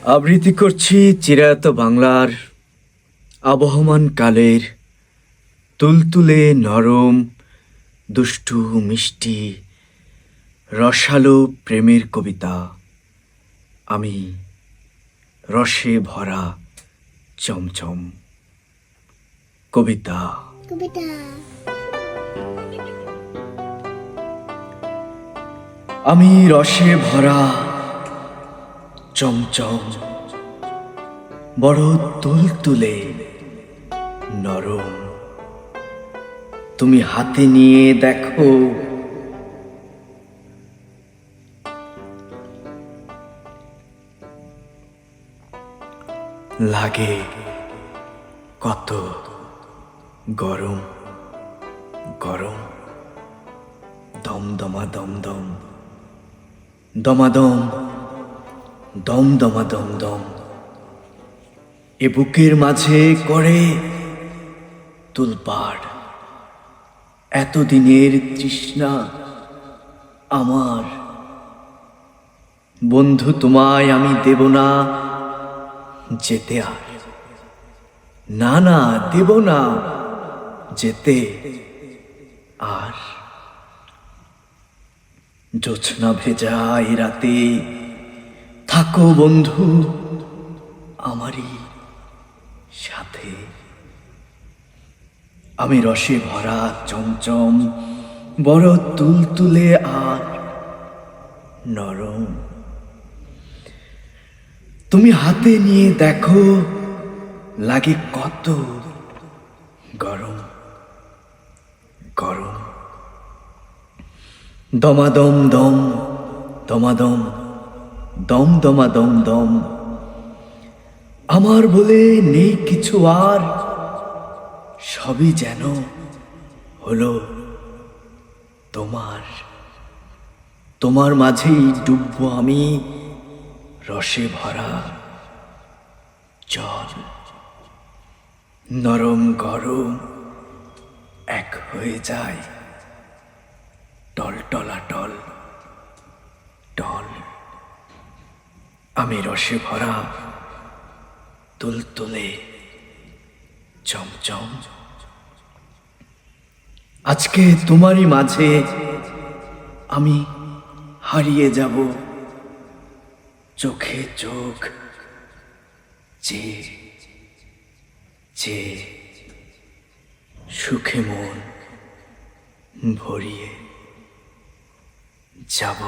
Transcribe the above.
আবৃত্তি করছি চিরায়ত বাংলার আবহমান কালের তুলতুলে নরম দুষ্টু মিষ্টি রসালো প্রেমের কবিতা। আমি রসে ভরা চমচম কবিতা। কবিতা আমি রসে ভরা চমচম, বড় তুলতুলে নরম। তুমি হাতে নিয়ে দেখো, লাগে কত গরম গরম, দমদমা দমদম দমাদম দমদমা দমদম। এ বুকের মাঝে করে তুলপাড় এতদিনের তৃষ্ণা আমার। বন্ধু তোমায় আমি দেব না যেতে, আর না না দেব না যেতে আর। জোছনা ভেজা এই রাতে থাকো বন্ধু আমারই সাথে। আমি রসে ভরা চমচম, বড় তুলতুলে আর নরম। তুমি হাতে নিয়ে দেখো, লাগে কত গরম গরম, দমাদম দম দমাদম দম দমা দম দম। আমার বলে নেই কিছু আর, সবই যেন হলো তোমার। তোমার মাঝেই ডুববো আমি রসে ভরা জল। নরম গরম এক হয়ে যায়, টলটলা টল টল। আমি রসে ভরা তুলতুলে চমচম। আজকে তোমারই মাঝে আমি হারিয়ে যাব, চোখে চোখ যে যে সুখে মন ভরিয়ে যাব।